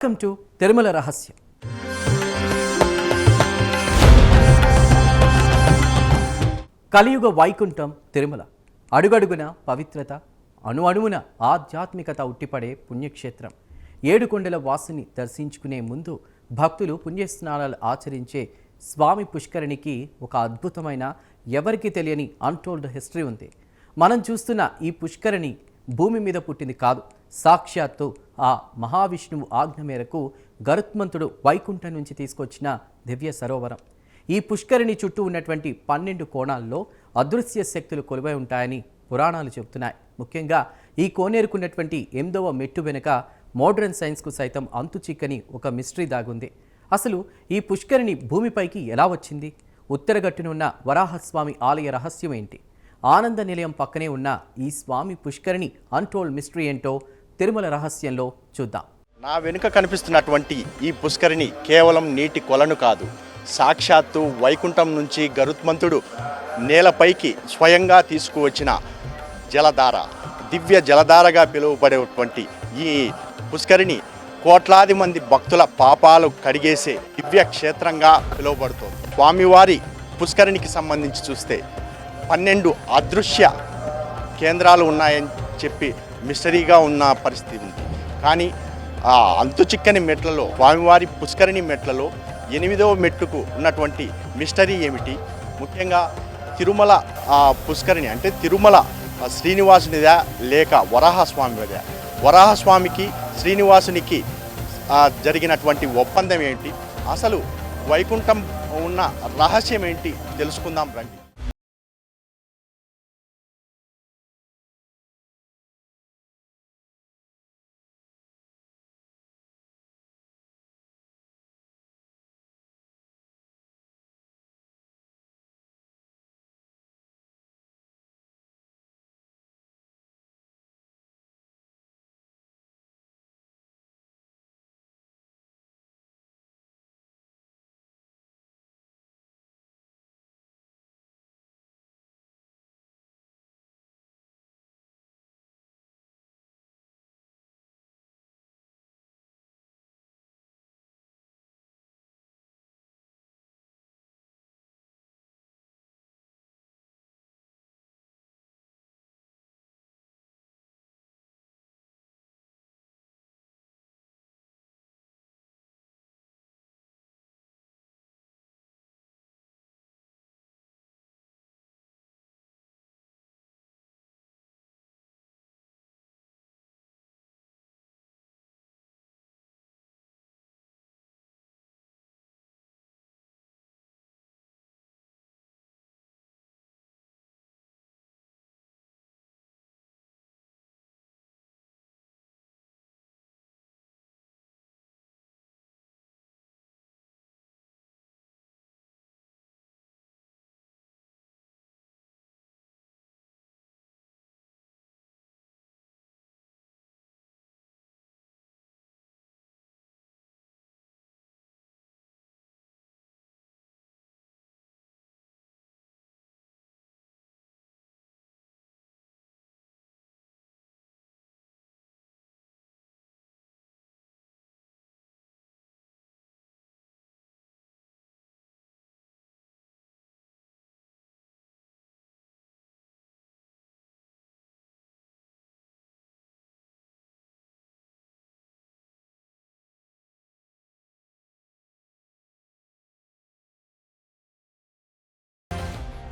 Welcome to Tirumala రహస్యం. కలియుగ వైకుంఠం తిరుమల అడుగడుగున పవిత్రత, అణువణువున ఆధ్యాత్మికత ఉట్టిపడే పుణ్యక్షేత్రం. ఏడుకొండల వాసుని దర్శించుకునే ముందు భక్తులు పుణ్యస్నానాలు ఆచరించే స్వామి పుష్కరిణికి ఒక అద్భుతమైన, ఎవరికి తెలియని అన్టోల్డ్ హిస్టరీ ఉంది. మనం చూస్తున్న ఈ పుష్కరిణి భూమి మీద పుట్టింది కాదు. సాక్షాత్తు ఆ మహావిష్ణువు ఆజ్ఞ మేరకు గరుత్మంతుడు వైకుంఠం నుంచి తీసుకొచ్చిన దివ్య సరోవరం. ఈ పుష్కరిణి చుట్టూ ఉన్నటువంటి 12 కోణాల్లో అదృశ్య శక్తులు కొలువై ఉంటాయని పురాణాలు చెబుతున్నాయి. ముఖ్యంగా ఈ కోనేరుకున్నటువంటి 8వ మెట్టు వెనుక మోడర్న్ సైన్స్కు సైతం అంతు చిక్కని ఒక మిస్టరీ దాగుంది. అసలు ఈ పుష్కరిణి భూమిపైకి ఎలా వచ్చింది? ఉత్తరగట్టునున్న వరాహస్వామి ఆలయ రహస్యం ఏంటి? ఆనంద నిలయం పక్కనే ఉన్న ఈ స్వామి పుష్కరిణి అన్టోల్డ్ మిస్టరీ ఏంటో తిరుమల రహస్యంలో చూద్దాం. నా వెనుక కనిపిస్తున్నటువంటి ఈ పుష్కరిణి కేవలం నీటి కొలను కాదు, సాక్షాత్తు వైకుంఠం నుంచి గరుత్మంతుడు నేలపైకి స్వయంగా తీసుకువచ్చిన జలధార, దివ్య జలధారగా పిలువబడేటువంటి ఈ పుష్కరిణి కోట్లాది మంది భక్తుల పాపాలు కడిగేసే దివ్య క్షేత్రంగా పిలువబడుతోంది. స్వామివారి పుష్కరిణికి సంబంధించి చూస్తే 12 అదృశ్య కేంద్రాలు ఉన్నాయని చెప్పి మిస్టరీగా ఉన్న పరిస్థితి ఉంది. కానీ ఆ అంతు చిక్కని మెట్లలో, స్వామివారి పుష్కరిణి మెట్లలో 8వ మెట్టుకు ఉన్నటువంటి మిస్టరీ ఏమిటి? ముఖ్యంగా తిరుమల పుష్కరిణి అంటే తిరుమల శ్రీనివాసునిదా లేక వరాహస్వామిదా? వరాహస్వామికి శ్రీనివాసునికి జరిగినటువంటి ఒప్పందం ఏంటి? అసలు వైకుంఠం ఉన్న రహస్యం ఏంటి తెలుసుకుందాం రండి.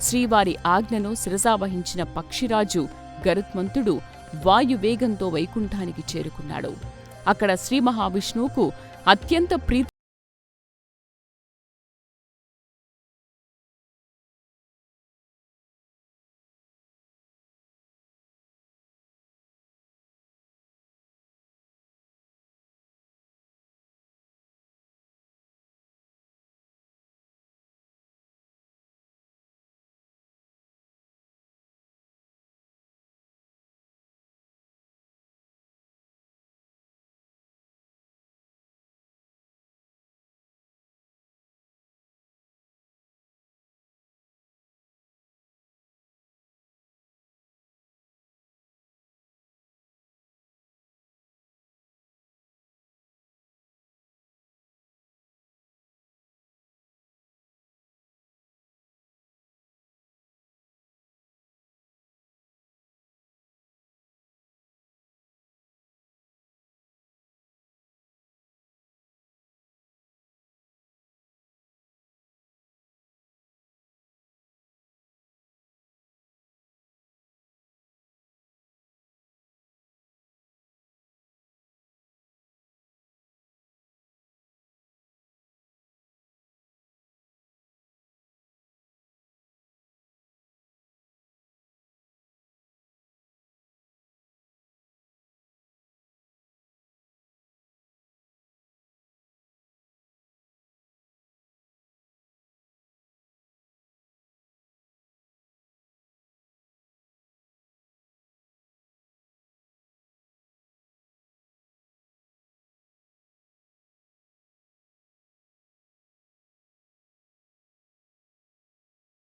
శ్రీవారి ఆజ్ఞను శిరసావహించిన పక్షిరాజు గరుత్మంతుడు వాయువేగంతో వైకుంఠానికి చేరుకున్నాడు. అక్కడ శ్రీ మహావిష్ణువుకు అత్యంత ప్రీతి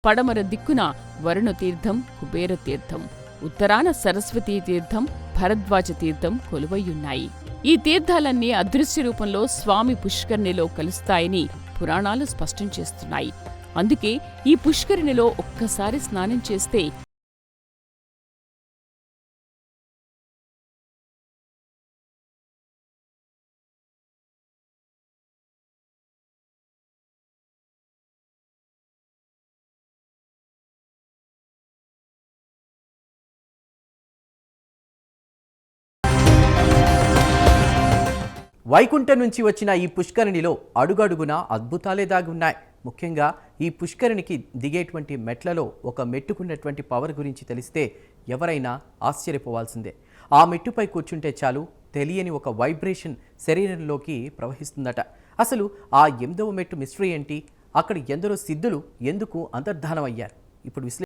పడమర దిక్కున వరుణ తీర్థం, కుబేర తీర్థం, ఉత్తరాన సరస్వతీ తీర్థం, భరద్వాజ తీర్థం కొలువయ్యున్నాయి. ఈ తీర్థాలన్నీ అదృశ్య రూపంలో స్వామి పుష్కరిణిలో కలుస్తాయని పురాణాలు స్పష్టం చేస్తున్నాయి. అందుకే ఈ పుష్కరిణిలో ఒక్కసారి స్నానం చేస్తే వైకుంఠం నుంచి వచ్చిన ఈ పుష్కరిణిలో అడుగడుగున అద్భుతాలే దాగి ఉన్నాయి. ముఖ్యంగా ఈ పుష్కరిణికి దిగేటువంటి మెట్లలో ఒక మెట్టుకున్నటువంటి పవర్ గురించి తెలిస్తే ఎవరైనా ఆశ్చర్యపోవాల్సిందే. ఆ మెట్టుపై కూర్చుంటే చాలు తెలియని ఒక వైబ్రేషన్ శరీరంలోకి ప్రవహిస్తుందట. అసలు ఆ 8వ మెట్టు మిస్టరీ ఏంటి? అక్కడ ఎందరో సిద్ధులు ఎందుకు అంతర్ధానం అయ్యారు? ఇప్పుడు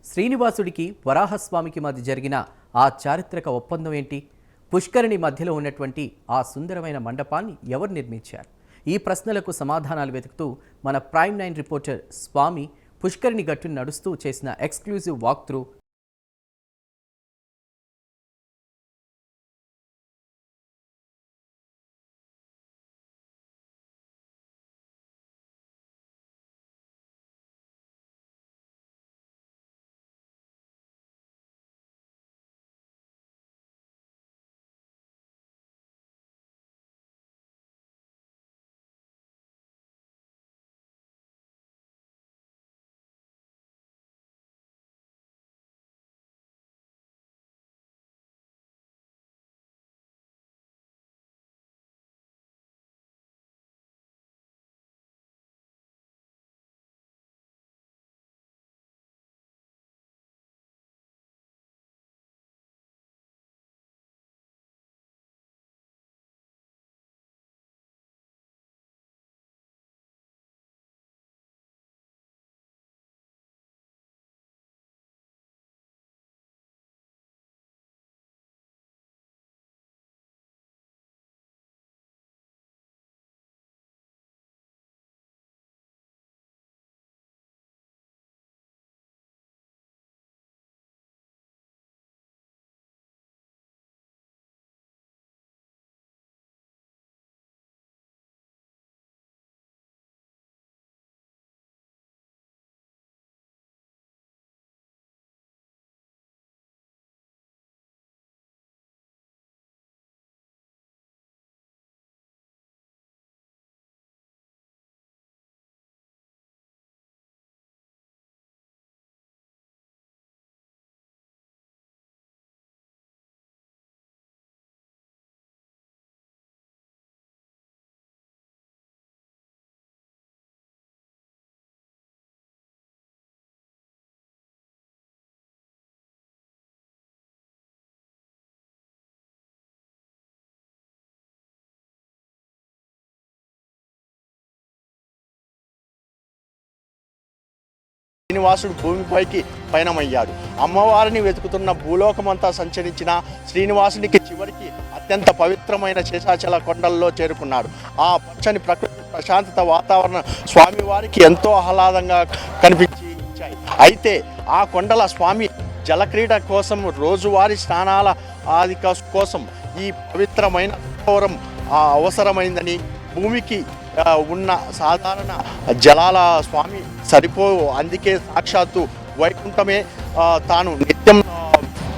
శ్రీనివాసుడికి వరాహస్వామికి మధ్య జరిగిన ఆ చారిత్రక ఒప్పందం ఏంటి? పుష్కరిణి మధ్యలో ఉన్నటువంటి ఆ సుందరమైన మండపాన్ని ఎవరు నిర్మించారు? ఈ ప్రశ్నలకు సమాధానాలు వెతుకుతూ మన ప్రైమ్ 9 రిపోర్టర్ స్వామి పుష్కరిణి గట్టును నడుస్తూ చేసిన ఎక్స్క్లూజివ్ వాక్ త్రూ శ్రీనివాసుడు భూమిపైకి పయనమయ్యాడు. అమ్మవారిని వెతుకుతున్న భూలోకమంతా సంచరించిన శ్రీనివాసునికి చివరికి అత్యంత పవిత్రమైన శేషాచల కొండల్లో చేరుకున్నాడు. ఆ పచ్చని ప్రకృతి, ప్రశాంతత వాతావరణం స్వామివారికి ఎంతో ఆహ్లాదంగా కనిపించి ఇచ్చాయి. అయితే ఆ కొండల స్వామి జలక్రీడ కోసం, రోజువారీ స్నానాల ఆది కోసం ఈ పవిత్రమైన సరోవరం అవసరమైందని, భూమికి ఉన్న సాధారణ జలాల స్వామి సరిపోవు, అందుకే సాక్షాత్తు వైకుంఠమే తాను నిత్యం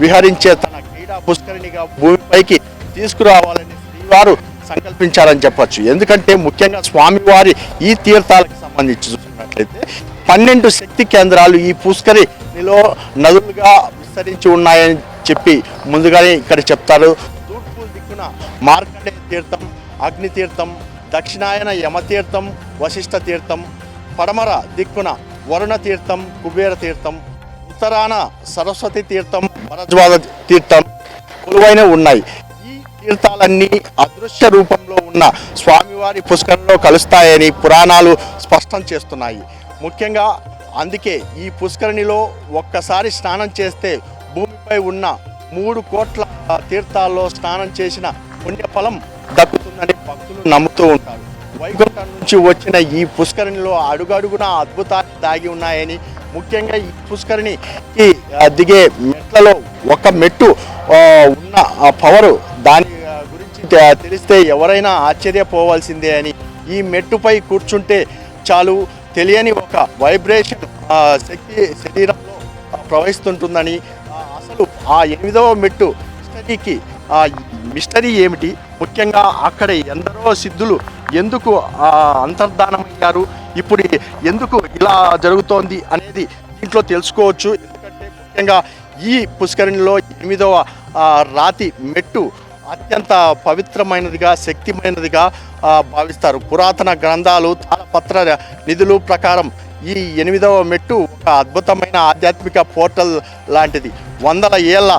విహరించే తన క్రీడా పుష్కరిణిగా భూమిపైకి తీసుకురావాలని శ్రీవారు సంకల్పించారని చెప్పొచ్చు. ఎందుకంటే ముఖ్యంగా స్వామివారి ఈ తీర్థాలకు సంబంధించి చూసుకున్నట్లయితే 12 శక్తి కేంద్రాలు ఈ పుష్కరిణిలో నదులుగా విస్తరించి ఉన్నాయని చెప్పి ముందుగానే ఇక్కడ చెప్తారు. తూర్పు దిక్కున మార్కండేయ తీర్థం, అగ్ని తీర్థం, దక్షిణాయన యమతీర్థం, వశిష్ఠ తీర్థం, పడమర దిక్కున వరుణ తీర్థం, కుబేర తీర్థం, ఉత్తరాన సరస్వతి తీర్థం, భరద్వాజ తీర్థం కొలువైన ఉన్నాయి. ఈ తీర్థాలన్నీ అదృశ్య రూపంలో ఉన్న స్వామివారి పుష్కరంలో కలుస్తాయని పురాణాలు స్పష్టం చేస్తున్నాయి. ముఖ్యంగా అందుకే ఈ పుష్కరిణిలో ఒక్కసారి స్నానం చేస్తే భూమిపై ఉన్న 3 కోట్ల తీర్థాల్లో స్నానం చేసిన పుణ్యఫలం దక్కుతుందని భక్తులు నమ్ముతూ ఉంటారు. వైకుంఠం నుంచి వచ్చిన ఈ పుష్కరిణిలో అడుగడుగున అద్భుతాలు దాగి ఉన్నాయని, ముఖ్యంగా ఈ పుష్కరిణికి దిగే మెట్లలో ఒక మెట్టు ఉన్న పవరు, దాని గురించి తెలిస్తే ఎవరైనా ఆశ్చర్యపోవాల్సిందే అని, ఈ మెట్టుపై కూర్చుంటే చాలు తెలియని ఒక వైబ్రేషన్ శక్తి శరీరంలో ప్రవహిస్తుంటుందని, అసలు ఆ 8వ మెట్టు మిస్టరీకి మిస్టరీ ఏమిటి, ముఖ్యంగా అక్కడ ఎందరో సిద్ధులు ఎందుకు అంతర్ధానమయ్యారు, ఇప్పుడు ఎందుకు ఇలా జరుగుతోంది అనేది దీంట్లో తెలుసుకోవచ్చు. ఎందుకంటే ముఖ్యంగా ఈ పుష్కరిణిలో 8వ రాతి మెట్టు అత్యంత పవిత్రమైనదిగా, శక్తిమైనదిగా భావిస్తారు. పురాతన గ్రంథాలు, తాళపత్ర నిధులు ప్రకారం ఈ 8వ మెట్టు ఒక అద్భుతమైన ఆధ్యాత్మిక పోర్టల్ లాంటిది. వందల ఏళ్ల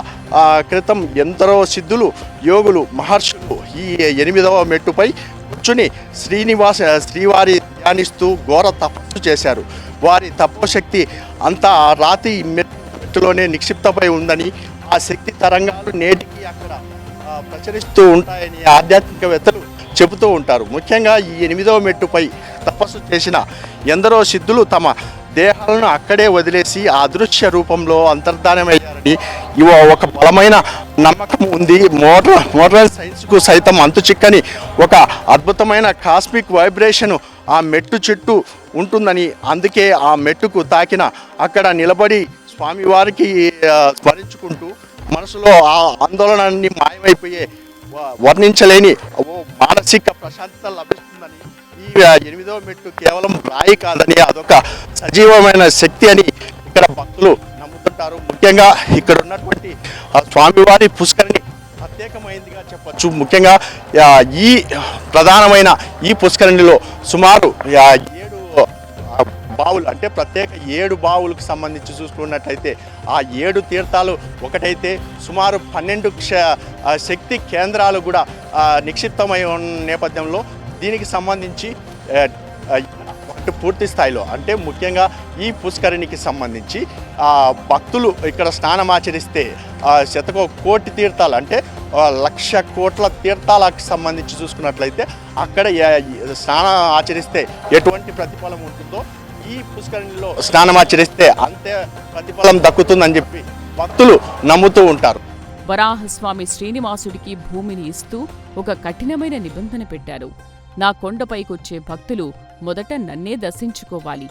క్రితం ఎందరో సిద్ధులు, యోగులు, మహర్షులు ఈ 8వ మెట్టుపై కూర్చుని శ్రీవారి ధ్యానిస్తూ ఘోర తపస్సు చేశారు. వారి తపోశక్తి అంతా రాతి మెట్టులోనే నిక్షిప్తమై ఉందని, ఆ శక్తి తరంగాలు నేటికి అక్కడ ప్రచరిస్తూ ఉంటాయని ఆధ్యాత్మికవేత్తలు చెబుతూ ఉంటారు. ముఖ్యంగా ఈ 8వ మెట్టుపై తపస్సు చేసిన ఎందరో సిద్ధులు తమ దేహాలను అక్కడే వదిలేసి అదృశ్య రూపంలో అంతర్ధానమయ్యారని ఒక బలమైన నమ్మకం ఉంది. మోడర్న్ సైన్స్కు సైతం అంతు చిక్కని ఒక అద్భుతమైన కాస్మిక్ వైబ్రేషన్ ఆ మెట్టు చుట్టూ ఉంటుందని, అందుకే ఆ మెట్టుకు తాకిన అక్కడ నిలబడి స్వామివారికి స్మరించుకుంటూ మనసులో ఆ ఆందోళనని మాయమైపోయే వర్ణించలేని మానసిక ప్రశాంతత లభిస్తుందని, ఈ 8వ మెట్టు కేవలం రాయి కాదని అదొక సజీవమైన శక్తి అని ఇక్కడ భక్తులు నమ్ముతుంటారు. ముఖ్యంగా ఇక్కడ ఉన్నటువంటి స్వామివారి పుష్కరిణి ప్రత్యేకమైనదిగా చెప్పచ్చు. ముఖ్యంగా ఈ ప్రధానమైన ఈ పుష్కరిణిలో సుమారు 7 బావులు, అంటే ప్రత్యేక 7 బావులకు సంబంధించి చూసుకున్నట్లయితే ఆ 7 తీర్థాలు ఒకటైతే సుమారు 12 శక్తి కేంద్రాలు కూడా నిక్షిప్తమై ఉన్న నేపథ్యంలో దీనికి సంబంధించి పూర్తి స్థాయిలో, అంటే ముఖ్యంగా ఈ పుష్కరిణికి సంబంధించి భక్తులు ఇక్కడ స్నానమాచరిస్తే 1 కోటి తీర్థాలు, అంటే 1,00,000 కోట్ల తీర్థాలకు సంబంధించి చూసుకున్నట్లయితే అక్కడ స్నానం ఆచరిస్తే ఎటువంటి ప్రతిఫలం ఉంటుందో ఈ పుష్కరిణిలో స్నానమాచరిస్తే అంతే ప్రతిఫలం దక్కుతుందని చెప్పి భక్తులు నమ్ముతూ ఉంటారు. వరాహస్వామి శ్రీనివాసుడికి భూమిని ఇస్తూ ఒక కఠినమైన నిబంధన పెట్టారు. నా కొండపైకొచ్చే భక్తులు మొదట నన్నే దర్శించుకోవాలి.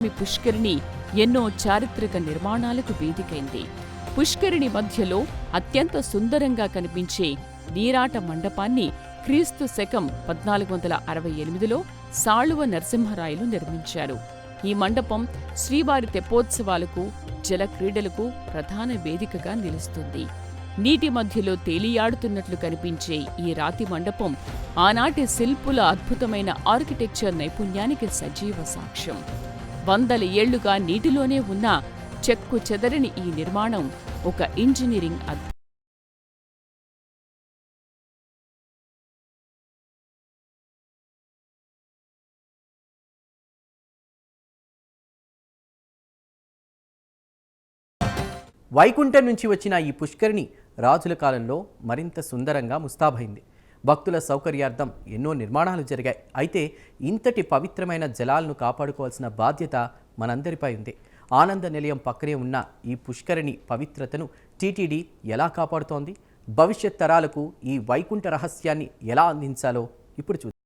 మీ పుష్కరిణి ఎన్నో చారిత్రక నిర్మాణాలకు వేదికైంది. పుష్కరిణి మధ్యలో అత్యంత సుందరంగా కనిపించే నీరాట మండపాన్ని క్రీస్తు శకం 1468లో సాళువ నరసింహరాయలు నిర్మించారు. ఈ మండపం శ్రీవారి తెప్పోత్సవాలకు, జల క్రీడలకు ప్రధాన వేదికగా నిలుస్తుంది. నీటి మధ్యలో తేలియాడుతున్నట్లు కనిపించే ఈ రాతి మండపం ఆనాటి శిల్పుల అద్భుతమైన ఆర్కిటెక్చర్ నైపుణ్యానికి సజీవ సాక్ష్యం. వందల ఏళ్లుగా నీటిలోనే ఉన్న చెక్కు చెదరని ఈ నిర్మాణం ఒక ఇంజనీరింగ్ అద్భుతం. వైకుంఠం నుంచి వచ్చిన ఈ పుష్కరిణి రాజుల కాలంలో మరింత సుందరంగా ముస్తాబైంది. భక్తుల సౌకర్యార్థం ఎన్నో నిర్మాణాలు జరిగాయి. అయితే ఇంతటి పవిత్రమైన జలాలను కాపాడుకోవాల్సిన బాధ్యత మనందరిపై ఉంది. ఆనంద నిలయం పక్కనే ఉన్న ఈ పుష్కరిణి పవిత్రతను టీటీడీ ఎలా కాపాడుతోంది? భవిష్యత్ తరాలకు ఈ వైకుంఠ రహస్యాన్ని ఎలా అందించాలో ఇప్పుడు చూద్దాం.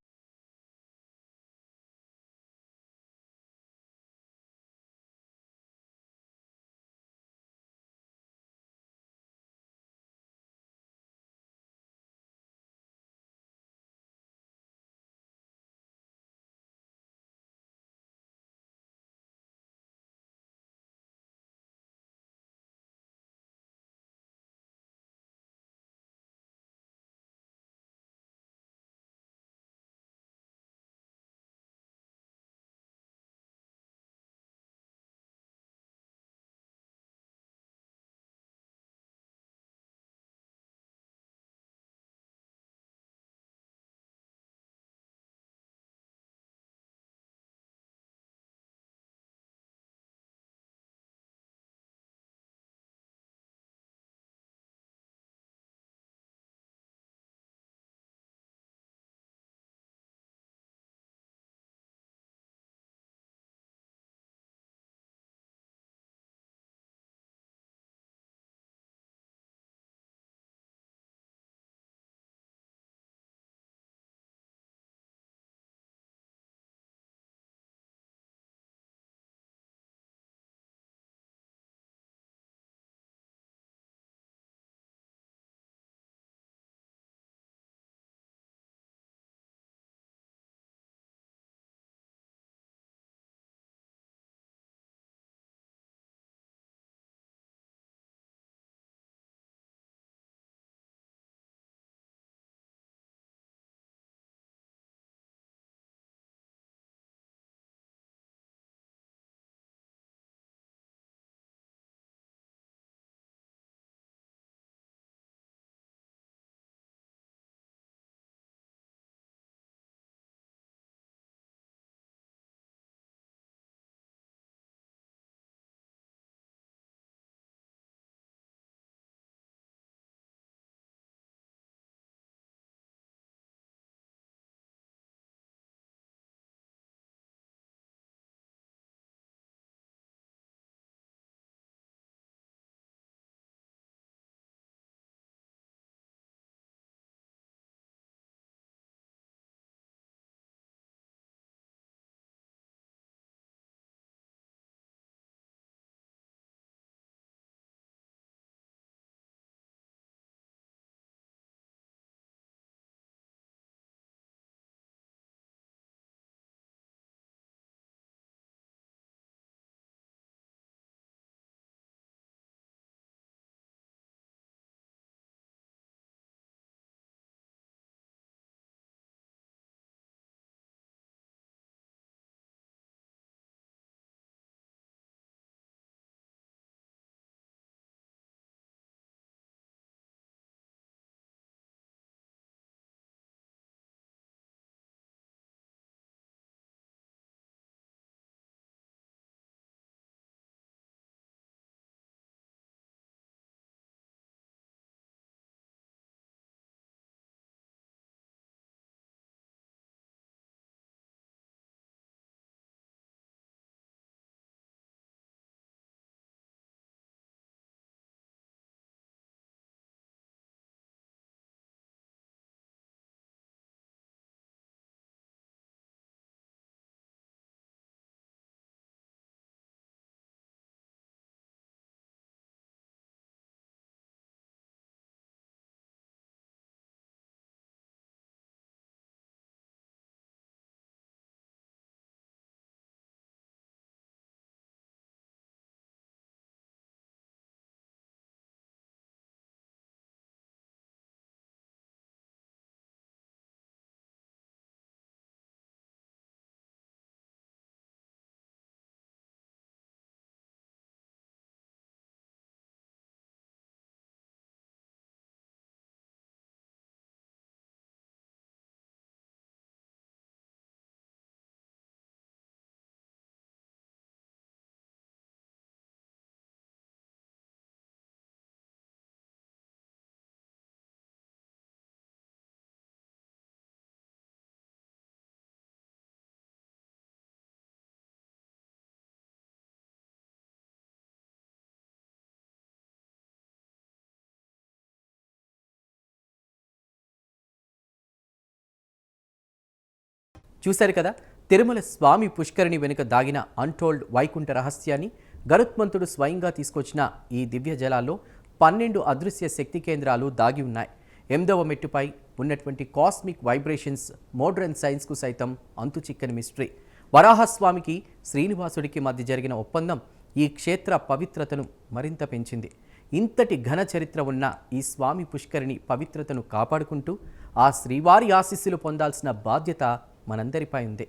చూశారు కదా, తిరుమల స్వామి పుష్కరిణి వెనుక దాగిన అన్టోల్డ్ వైకుంఠ రహస్యాన్ని గరుత్మంతుడు స్వయంగా తీసుకొచ్చిన ఈ దివ్య జలాల్లో 12 అదృశ్య శక్తి కేంద్రాలు దాగి ఉన్నాయి. 8వ మెట్టుపై ఉన్నటువంటి కాస్మిక్ వైబ్రేషన్స్ మోడ్రన్ సైన్స్కు సైతం అంతుచిక్కని మిస్టరీ. వరాహస్వామికి శ్రీనివాసుడికి మధ్య జరిగిన ఒప్పందం ఈ క్షేత్ర పవిత్రతను మరింత పెంచింది. ఇంతటి ఘన చరిత్ర ఉన్న ఈ స్వామి పుష్కరిణి పవిత్రతను కాపాడుకుంటూ ఆ శ్రీవారి ఆశీస్సులు పొందాల్సిన బాధ్యత మనందరిపై ఉంది.